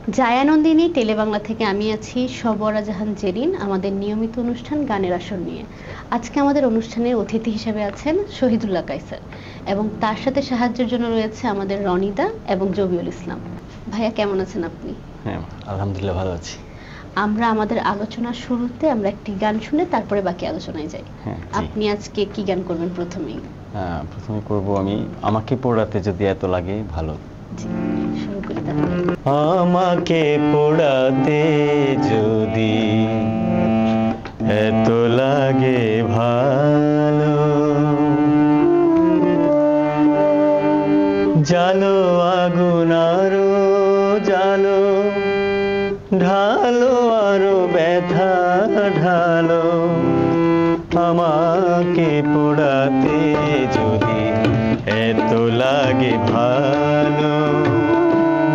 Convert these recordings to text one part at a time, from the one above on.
জায়ানন্দিনী টেলিবাংলা থেকে আমি আছি সবরা জাহান জেরিন। আমাদের নিয়মিত অনুষ্ঠান গানের আসর নিয়ে আজকে আমাদের অনুষ্ঠানের অতিথি হিসেবে আছেন শহীদুল্লাহ কায়সার এবং তার সাথে সাহায্যের জন্য রয়েছে আমাদের রনিদা এবং জবিউল ইসলাম। ভাইয়া কেমন আছেন আপনি? হ্যাঁ, আলহামদুলিল্লাহ ভালো আছি। আমরা আমাদের আলোচনার শুরুতে আমরা একটি গান শুনে তারপরে বাকি আলোচনায় যাই। আপনি আজকে কি গান করবেন প্রথমেই? প্রথমে করব আমি আমাকে পোড়াতে যদি এত লাগে ভালো। জি, শুরু করি তাহলে। আমাকে পোড়াতে যদি এত লাগে ভালো, জালো আগুন আরো জালো, ঢালো আরো ব্যথা ঢালো, আমাকে পোড়াতে যদি এত লাগে ভালো,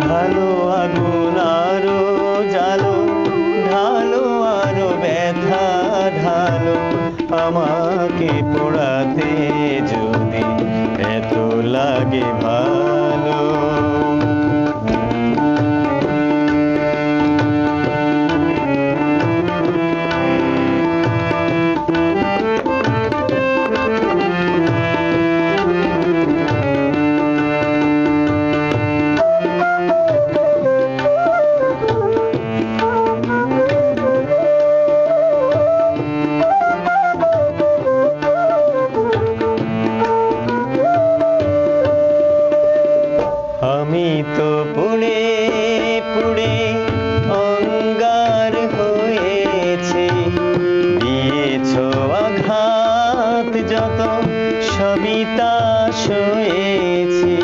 ঢালো আগুন আরো জালো, ঢালো আরো ব্যথা ঢালো, আমাকে পোড়াতে যদি এত লাগে ভালো। আমি তো পুড়ে পুড়ে অঙ্গার হয়েছি, দিয়েছো আঘাত যত সবই তা সয়েছি,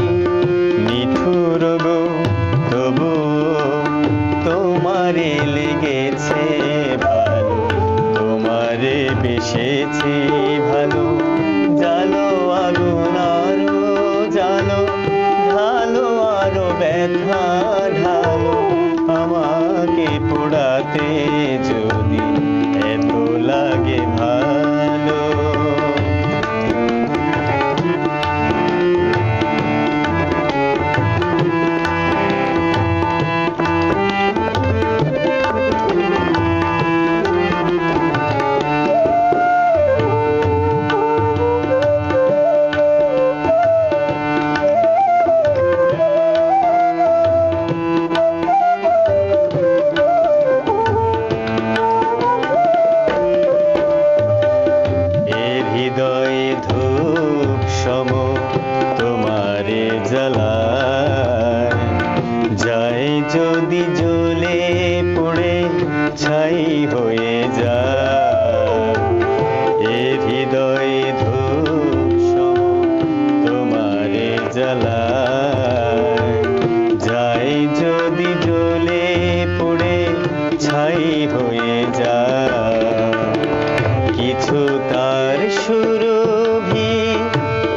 নিঠুর গো তবু তোমারে লেগেছে ভালো, তোমারে বেসেছি ভালো, জালো আগুন আরো জালো, ঢালো আরো ব্যথা ঢালো, আমাকে পোড়াতে যদি এত লাগে ভালো। হৃদয়ে ধূপ সম তোমারে জ্বালায়, যায় যদি জ্বলে পড়ে ছাই হয়ে যায়, হৃদয়ে ধূপ সম তোমারে জ্বালায়, যায় যদি জ্বলে পড়ে ছাই হয়ে যায়, কিছু তার সুরভি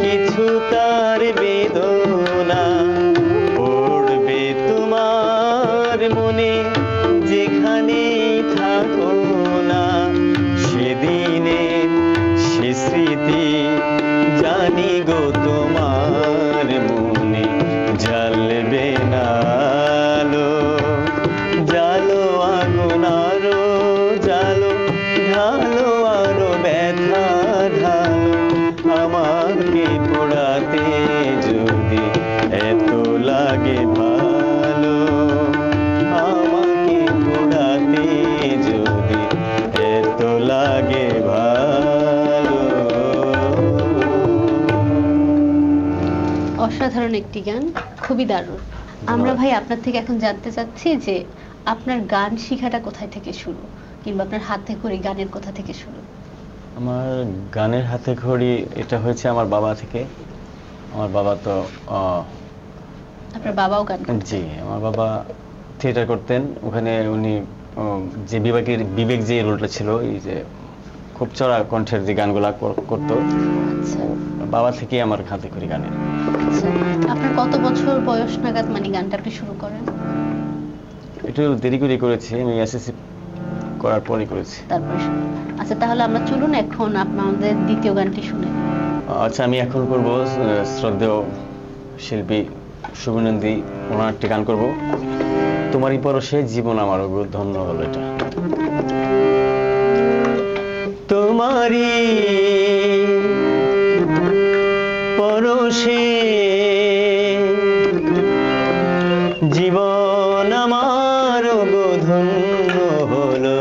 কিছু তার বেদনা, পড়বে তোমার মনে যেখানে থাকো না, সেদিনে সে স্মৃতি জানি গো তোমার মনে জ্বালবে না আলো, জালো আগুন আরো জালো, ঢালো আরো ব্যথা ঢালো, আমাকে পোড়াতে যদি এত লাগে ভালো, আমাকে পোড়াতে যদি এত লাগে ভালো। অসাধারণ একটি গান, খুবই দারুণ। আমরা ভাই আপনার থেকে এখন জানতে চাচ্ছি যে আপনার গান শেখাটা কোথায় থেকে শুরু, কিংবা আপনার হাতে খড়ি গানের কোথা থেকে শুরু? আমার গানের হাতে খড়ি এটা হয়েছে আমার বাবা থেকে। আমার বাবা তো আপনার বাবাও গান করতেন? জি, আমার বাবা থিয়েটার করতেন, ওখানে উনি যে বিবেক যে রোলটা ছিল, এই যে খুব চড়া কণ্ঠের যে গানগুলা করতো, আচ্ছা, বাবা থেকেই আমার হাতে খড়ি গানের। আচ্ছা, আপনার কত বছর বয়স নাগাদ মানে গানটা আপনি শুরু করেন? একটু দেরি করে করেছি, আমি এসএসসি করার পরই করেছি। তারপরে আচ্ছা, তাহলে আমরা চলুন এখন আপনাদের দ্বিতীয় গানটি শুনে। আচ্ছা, আমি এখন করব শ্রদ্ধেয় শিল্পী শুভনন্দী ওনার একটি গান করব। তোমারই পরশে জীবন আমার গো ধন্য হলো এটা। তোমারই পরশে জীবন আমার গো ধন্য হলো,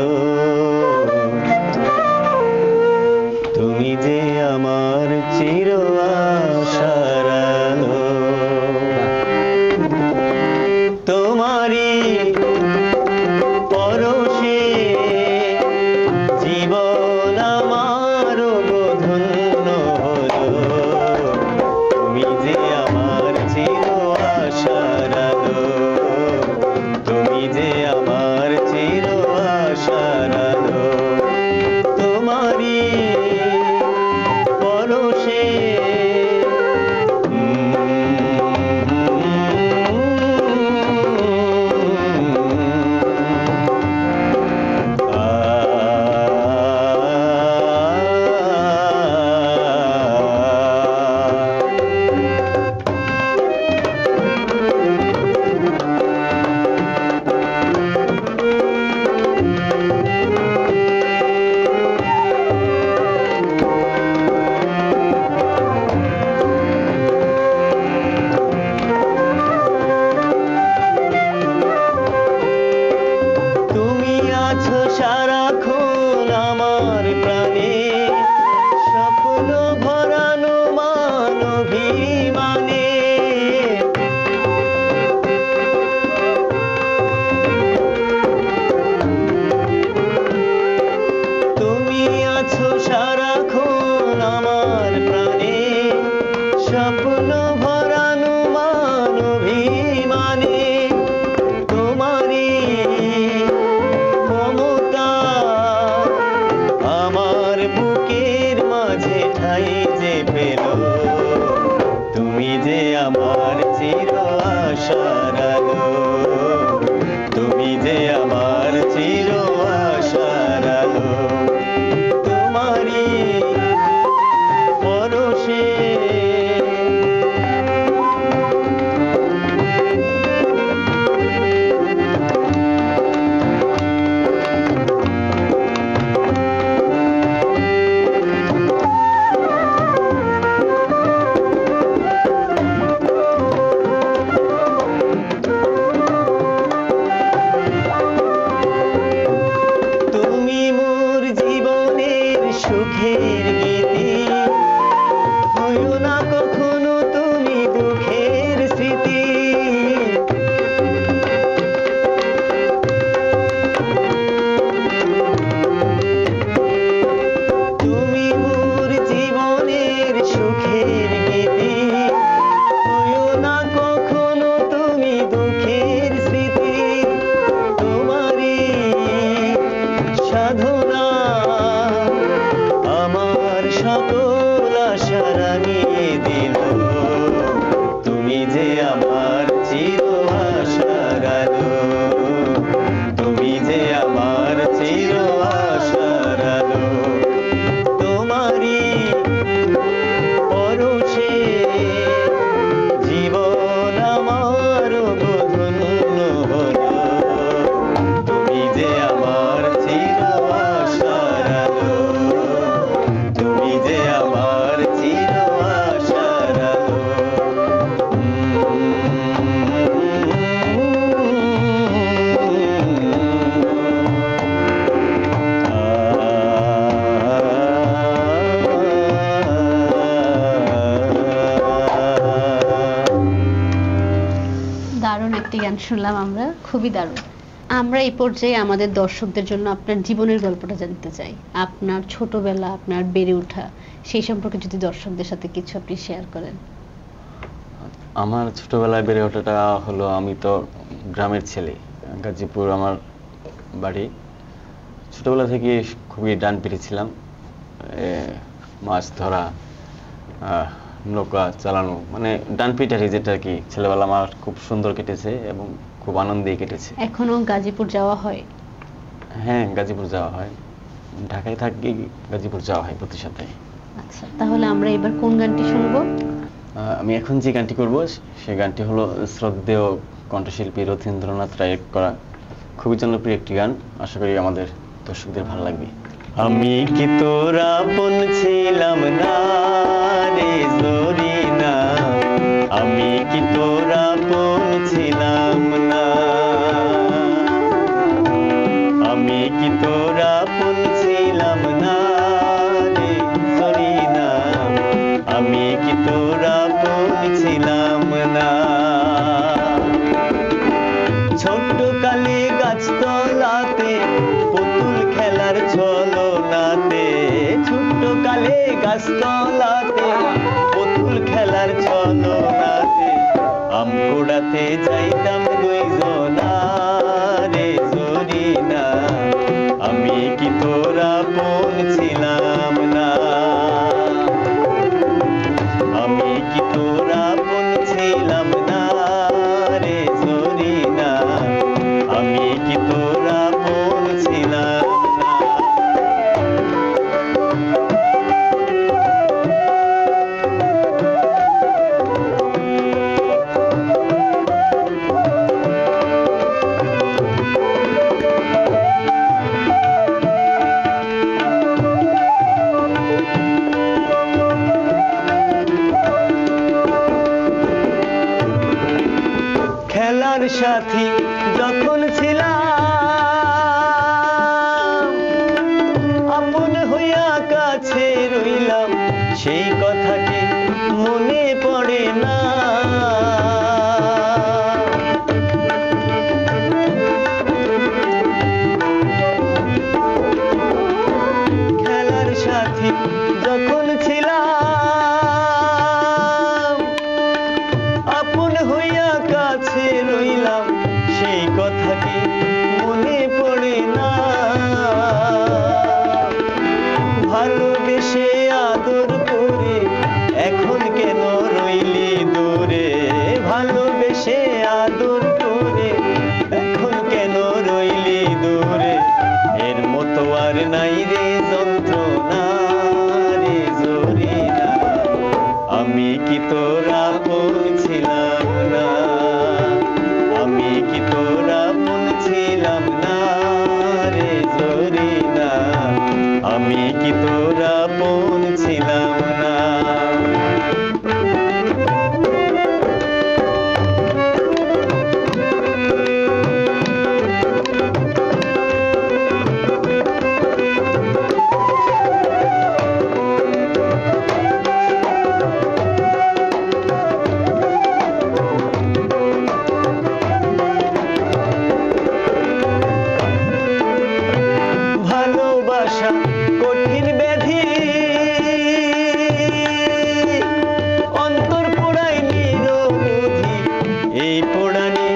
তুমি যে আমার চির আশার আলো। তোমারই পরশে জীবন আমার গো ধন্য হলো, তুমি যে আমার চির আশার আলো, তুমি যে আমার চির আশার আলো। তোমারই পরশে তুমি আছো সারাক্ষণ আমার প্রাণে, স্বপ্ন ভরানো মান অভিমানে। তুমি আছো সারাক্ষণ আমার প্রাণে, স্বপ্ন ভরানো মান অভিমানে। তোমারই মমতা আমার বুকের মাঝে ঠাই যে পেল, তুমি যে আমার চির আশার আলো, তুমি যে আমার চির আশার আলো। তোমারই পরশে তুমি মোর জীবনের সুখের গীতি, হইও না কখনো তুমি দুঃখের স্মৃতি। তুমি মোর জীবনের সুখের গীতি, হইও না কখনো তুমি দুঃখের স্মৃতি। তোমারই সাধনা আমার সকল আশা রাঙিয়ে দিল, তুমি যে আমার চির আশার আলো, তুমি যে আমার চির আশার আলো। তোমারই পরশে জীবন আমার গো ধন্য হলো, তুমি যে আমার চির আশার আলো, তুমি যে আমার চির আশার আলো। দারুণ একটি গান শুনলাম আমরা, খুবই দারুণ। আমরা এই পর্যায়ে আমাদের দর্শকদের জন্য আপনার জীবনের গল্পটা জানতে চাই। আপনার ছোটবেলা, আপনার বেড়ে ওঠা, সেই সম্পর্কে যদি দর্শকদের সাথে কিছু আপনি শেয়ার করেন। আমার ছোটবেলায় বেড়ে ওঠাটা হলো, আমি তো গ্রামের ছেলে, গাজীপুর আমার বাড়ি। ছোটবেলা থেকে খুবই ডানপিটে ছিলাম, মাছ ধরা, নৌকা চালানো, মানে ডানপিটারি যেটা কি, ছেলেবেলা আমার খুব সুন্দর কেটেছে এবং খুব আনন্দেই কেটেছে। এখনো গাজীপুর যাওয়া হয়? হ্যাঁ, গাজীপুর যাওয়া হয়, ঢাকায় থাকি, গাজীপুর যাওয়া হয় প্রতি সপ্তাহে। আচ্ছা, তাহলে আমরা এবার কোন গানটি শুনবো? আমি এখন যে গানটি করব সেই গানটি হলো শ্রদ্ধেয় কণ্ঠশিল্পী রথীন্দ্রনাথ রায়ের করা খুবই জনপ্রিয় একটি গান। আশা করি আমাদের দর্শকদের ভালো লাগবে। আমি কি তোর আপন ছিলাম না রে জরিনা, আমি কি তোর আপন ছিলাম না, আমি কি তোর আপন ছিলাম না রে জরিনা, আমি কি তোর আপন ছিলাম না। ছোট্ট কালে গাছতলাতে পুতুল খেলার ছলনাতে, ছোট্ট কালে গাছতলাতে পুতুল খেলার ছলনাতে আম কুড়াতে যাইতাম দুইজনা রে জরিনা, আমি কি তোর আপন ছিলাম না, আমি কি তোর আপন ছিলাম না রে জরিনা, আমি কি তোর আপন ছিলাম না। খেলার সাথী যখন ছিলাম, আপন হইয়া কাছে রইলাম, সেই কথা কি মনে পড়ে না। খেলার সাথী যখন ছিলাম, আপন হইয়া কাছে রইলাম, সেই কথা কি মনে পড়ে না। ভালোবেসে আদর করে এখন কেন রইলি দূরে, ভালোবেসে আদর করে এখন কেন রইলি দূরে, এর মতো আর নাই রে যন্ত্রণা রে জরিনা, আমি কি তোর আপন ছিলাম না, আমি কি তোর আপন ছিলাম না রে জরিনা, আমি কি তোর আপন ছিলাম না। ভালোবাসা কঠিন ব্যাধি, অন্তর পোড়ায় নিরবধি, এই পোড়ানি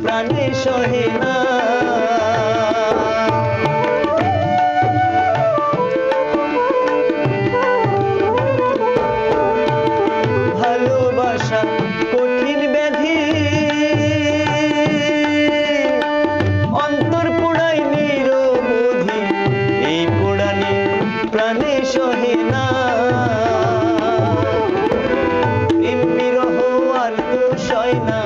প্রাণে সহে না। ভালোবাসা কঠিন ব্যাধি, অন্তর পোড়ায় নিরবধি, এই পোড়ানি প্রাণে সহে না। প্রেম বিরহ আর তো সয় না,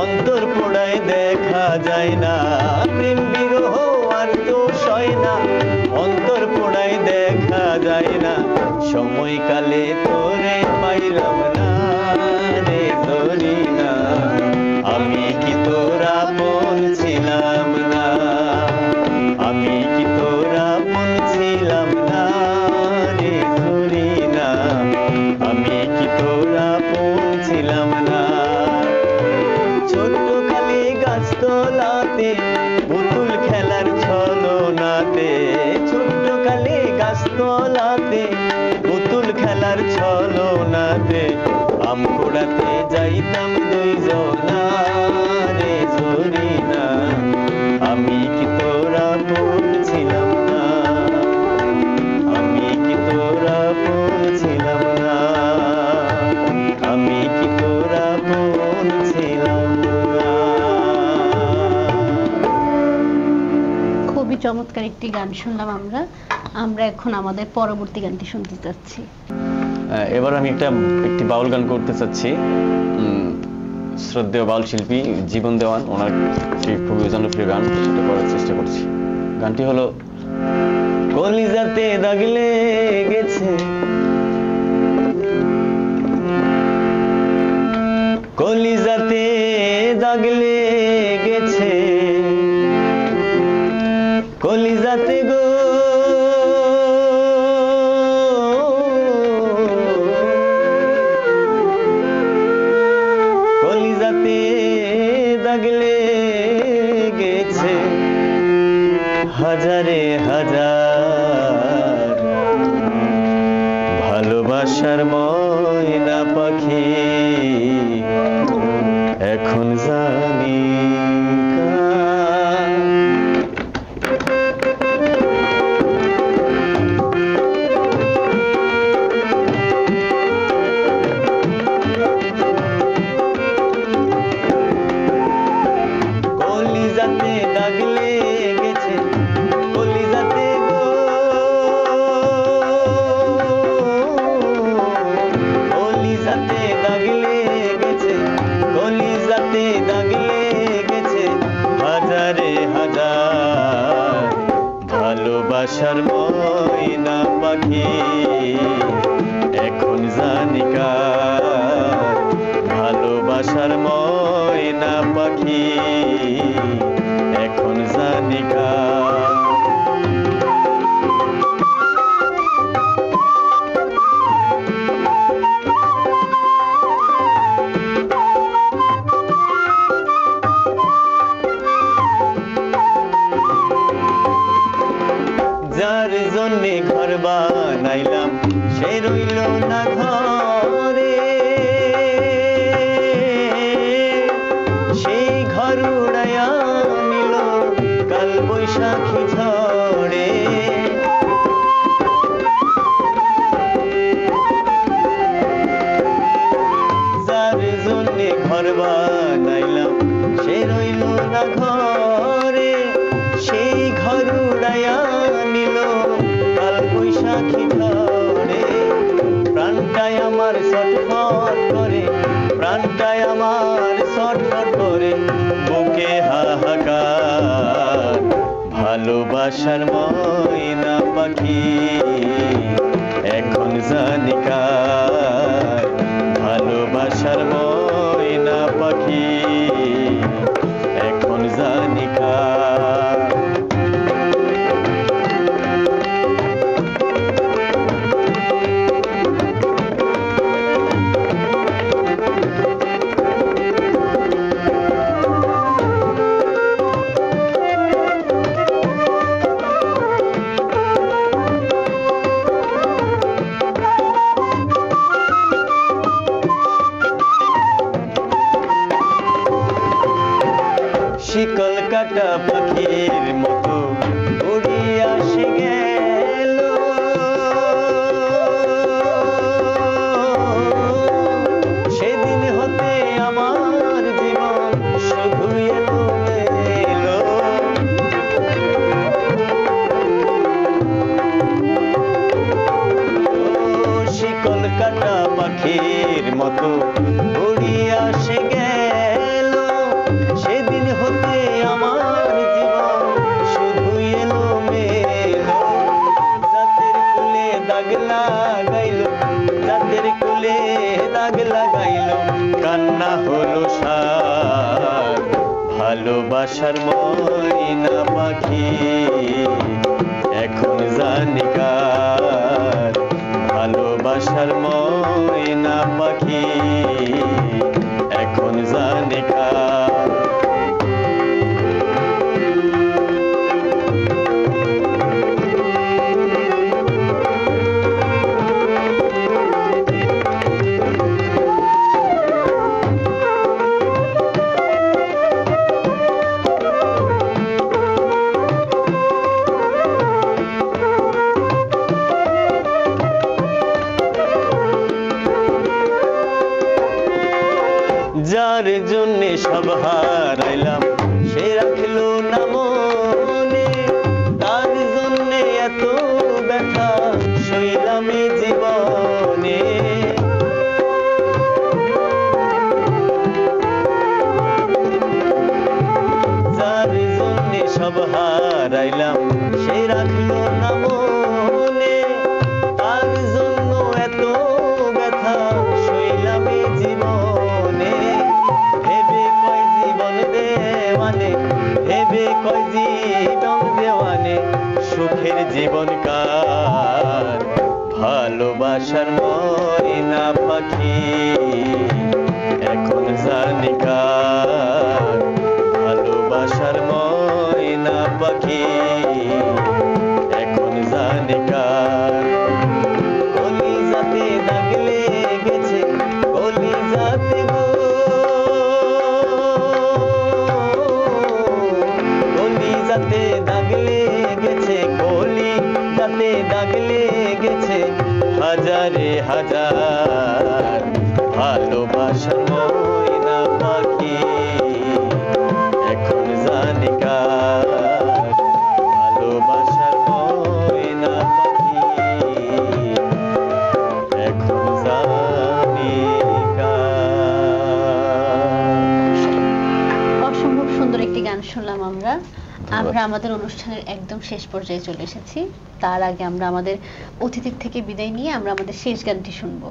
অন্তর পোড়ায় দেখা যায় না। প্রেম বিরহ আর তো সয় না, অন্তর পোড়ায় দেখা যায় না। সময়কালে তোরে পাইলাম না রে জরিনা, আমি কি তোর আপন ছিলাম না, আমি কি তোর আপন ছিলাম না রে জরিনা, আমি কি তোর আপন ছিলাম না। ছোট্ট কালে গাছতলাতে পুতুল খেলার ছলনাতে, ছোট্ট কালে গাছতলাতে পুতুল খেলার ছলনাতে আম কুড়াতে যাইতাম দুইজনা রে জরিনা, আমি কি তোর আপন ছিলাম না, আমি কি তোর আপন ছিলাম না, আমি কি তোর আপন ছিলাম না। খুবই চমৎকার একটি গান শুনলাম আমরা। আমরা এখন আমাদের পরবর্তী গানটি শুনতে যাচ্ছি। এবার আমি একটি বাউল গান করতে চাচ্ছি। শ্রদ্ধেয় বাউল শিল্পী জীবন দেওয়ান, ওনার খুবই জনপ্রিয় গান, সেটা করার চেষ্টা করছি। গানটি হলো কলিজাতে দাগ লেগেছে, কলিজাতে দাগ লেগেছে, কলিজাতে গো কলিজাতে দাগ লেগেছে, হাজারে হাজার ভালোবাসার ময়না পাখি এখন জানি কলিজাতে দাগ লেগেছে, কলিজাতে গো কলিজাতে দাগ লেগেছে, কলিজাতে দাগ লেগেছে, হাজারে হাজার ভালোবাসার ময়না পাখি এখন জানি কার, ভালোবাসার ময়না পাখি এখন জানি কার। যার জন্যে ঘর বানাইলাম সে রইল না ঘরে, সেই ঘর উড়াইয়া নিল কাল বৈশাখী ঝড়ে। যার জন্যে ঘর বানাইলাম সে রইল না ঘরে, সেই ঘর উড়াইয়া নিল কাল বৈশাখী ঝড়ে। প্রাণটাই আমার ছটফট করে, প্রাণটাই আমার ছটফট করে, বুকে হাহাকার ভালোবাসার ময়না পাখি এখন জানি কার, ভালোবাসার ময়না পাখি এখন জানি কার। শিকল কাটা পাখির মতো উড়িয়া সে গেল, সেদিন হতে আমার জীবন শুধু এলো। শিকল কাটা পাখির মতো উড়িয়া সে গেল, সেদিন হতে আমার জীবন শুধু এলো মেলো। জাতের কুলে দাগ লাগাইল, জাতের কুলে দাগ লাগাইল, কান্না হলো সার ভালোবাসার ময়না পাখি এখন জানি কার, ভালোবাসার ময়না পাখি এখন জানি কার। যার জন্যে সব হারাইলাম সে রাখলো না মনে, তার জন্যে এত ব্যথা সইলাম জীবনে। হারাইলাম সে রাখলো না মনে, তার জন্য এত ব্যথা সইলাম এই জীবনে। ভেবে কয় জীবন দেওয়ানে, ভেবে কয় জীবন দেওয়ানে, সুখের জীবন কার, ভালোবাসার ময়না পাখি এখন জানি কার, ভালোবাসার ময়না পাখি এখন জানি কার। কলিজাতে দাগ লেগেছে, কলিজাতে গো, কলিজাতে দাগ লেগেছে, কলিজাতে দাগ লেগেছে হাজারে হাজার, ভালোবাসার ময়না পাখি এখন জানি কার, ভালোবাসার ময়না পাখি এখন জানি কার। অসম্ভব সুন্দর একটি গান শুনলাম আমরা। আমরা আমাদের অনুষ্ঠানের একদম শেষ পর্যায়ে চলে এসেছি। তার আগে আমরা আমাদের অতিথির থেকে বিদায় নিয়ে আমরা আমাদের শেষ গানটি শুনবো।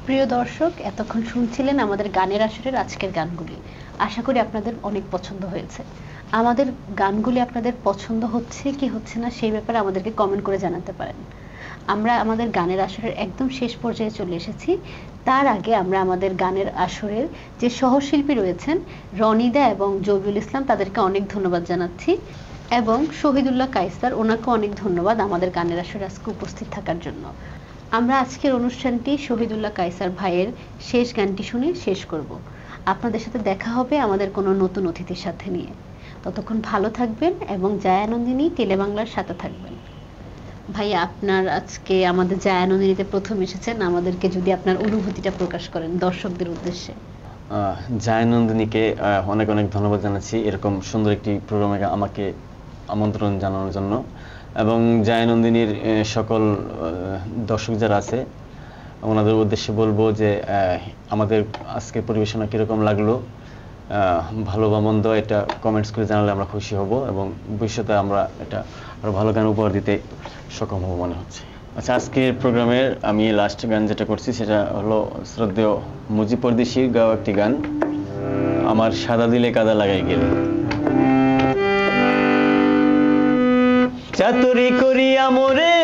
প্রিয় দর্শক, এতক্ষণ শুনছিলেন আমাদের গানের আসরের আজকের গানগুলি। আশা করি আপনাদের অনেক পছন্দ হয়েছে। আমাদের গানগুলি আপনাদের পছন্দ হচ্ছে কি হচ্ছে না সেই ব্যাপারে আমাদেরকে কমেন্ট করে জানাতে পারেন। আমরা আমাদের গানের আসরের একদম শেষ পর্যায়ে চলে এসেছি। তার আগে আমরা আমাদের গানের আসরের যে সহশিল্পী রয়েছেন রনিদা এবং জবিউল ইসলাম, তাদেরকে অনেক ধন্যবাদ জানাচ্ছি, এবং শহীদুল্লাহ কায়সার, ওনাকে অনেক ধন্যবাদ আমাদের গানের আসরে আজকে উপস্থিত থাকার জন্য। আমরা আজকের অনুষ্ঠানটি শহীদুল্লাহ কায়সার ভাইয়ের শেষ গানটি শুনে শেষ করব। আপনাদের সাথে দেখা হবে আমাদের কোনো নতুন অতিথির সাথে নিয়ে। ততক্ষণ ভালো থাকবেন এবং জায়ানন্দিনী টেলিবাংলার সাথে থাকবেন। ভাইয়া, আপনার আজকে আমাদের জায়ানন্দিনীতে প্রথম এসেছেন, আমাদেরকে যদি আপনার অনুভূতিটা প্রকাশ করেন দর্শকদের উদ্দেশ্যে। জায়ানন্দিনীকে অনেক অনেক ধন্যবাদ জানাচ্ছি এরকম সুন্দর একটি প্রোগ্রামে আমাকে আমন্ত্রণ জানানোর জন্য, এবং জায়ানন্দিনীর সকল দর্শক যারা আছে ওনাদের উদ্দেশ্যে বলবো যে আমাদের আজকের পরিবেশনা কীরকম লাগলো, ভালো বা মন্দ এটা কমেন্টস করে জানালে আমরা খুশি হব, এবং ভবিষ্যতে আমরা এটা আরও ভালো গান উপহার দিতে সক্ষম হব মনে হচ্ছে। আচ্ছা, আজকের প্রোগ্রামের আমি লাস্ট গান যেটা করছি সেটা হলো শ্রদ্ধেয় মুজিব পরদেশির গাওয়া একটি গান, আমার সাদা দিলে কাদা লাগাই গেলে। চাতুরি করিয়া মোরে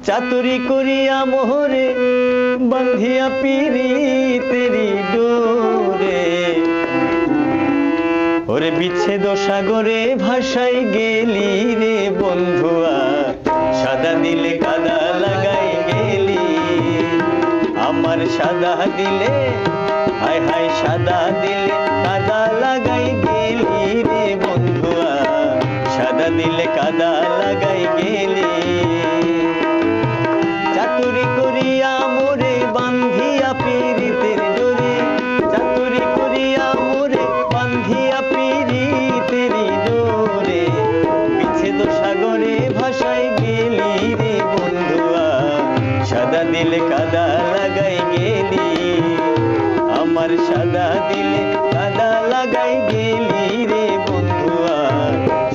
চাতুরি করিয়া মোরে বান্ধিয়া পিরিতেরি ডোরে, ওরে বিচ্ছেদ সাগরে ভাসাই গেলি রে বন্ধুয়া, সাদা দিলে কাদা লাগাই গেলি, আমার সাদা দিলে হায় হায় সাদা দিলে কাদা লাগাই গেলি রে বন্ধুয়া, সাদা দিলে কাদা লাগাই গেলি। চাতুরি করিয়া মোরে বান্ধিয়া পিরিতের ডোরে, চাতুরি করিয়া মোরে বান্ধিয়া পিরিতেরি ডোরে, বিচ্ছেদ সাগরে ভাসাই গেলি রে বন্ধুয়া, সাদা দিলে কাদা লাগাই গেলি, আমার সাদা দিলে কাদা লাগাই গেলি রে বন্ধুয়া,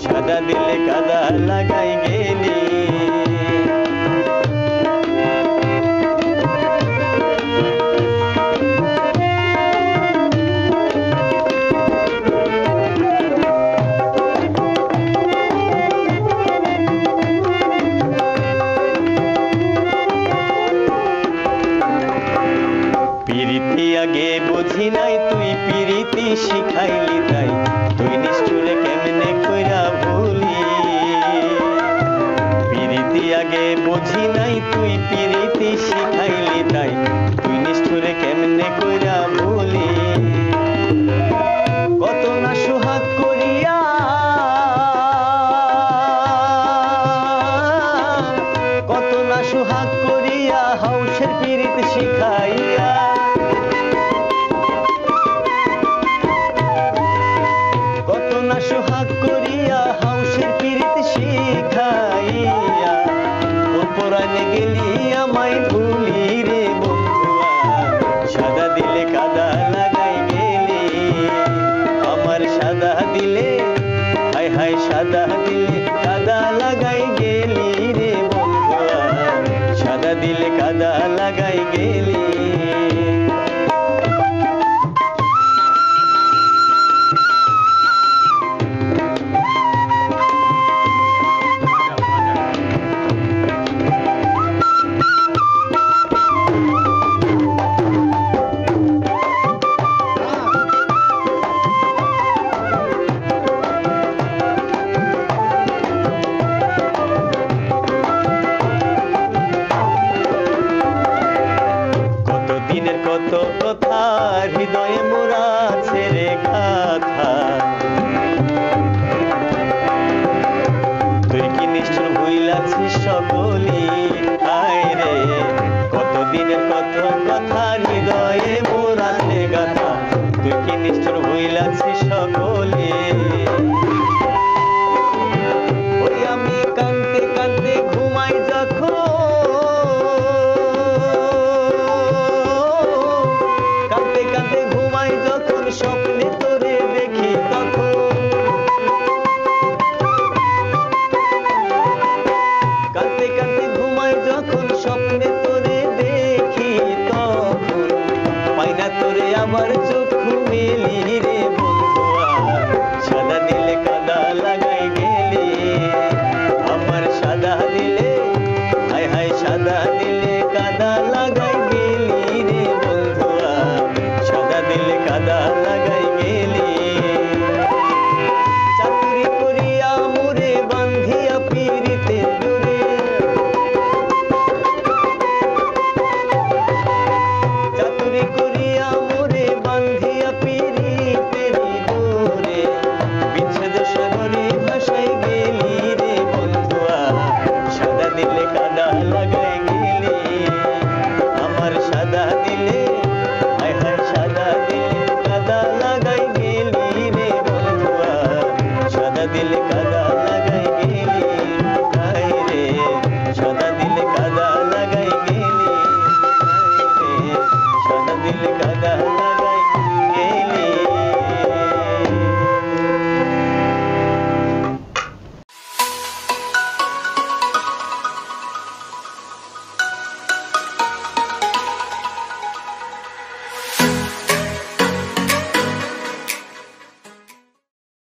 সাদা দিলে কাদা লাগাই গেলি। পিরিতি আগে বুঝি নাই তুই পিরিতি শিখাইলি তাই, তুই নিষ্ঠুরে কেমনে কইরা ভুলি, পিরিতি আগে বুঝি নাই তুই পিরিতি শিখাইলি তাই, তুই নিষ্ঠুরে কেমনে কইরা ভুলি, কত না সোহাগ করিয়া কত না সোহাগ করিয়া হাউসের পিরিত শিখাইয়া, কত না সোহাগ করিয়া হাউসের পিরিত শিখাইয়া, পরাণে গেলি আমায় ভুলি রে বন্ধুয়া, সাদা দিলে নিষ্ঠুর হইলাছি সকলে। ওই আমি কাঁদতে কাঁদতে ঘুমাই যখন, কাঁদতে কাঁদতে ঘুমাই যখন স্বপ্নে তোরে দেখি তখন, কাঁদতে কাঁদতে ঘুমাই যখন স্বপ্নে তোরে দেখি তখন, পাই না তোরে আমার চক্ষু মেলি রে বন্ধুয়া, সাদা দিলে কাদা লাগাই গেলি আমার, সাদা দিলে হায় হায় সাদা দিলে কাদা লাগাই গেলি রে বন্ধুয়া, সাদা দিলে কাদা লাগাই গেলি।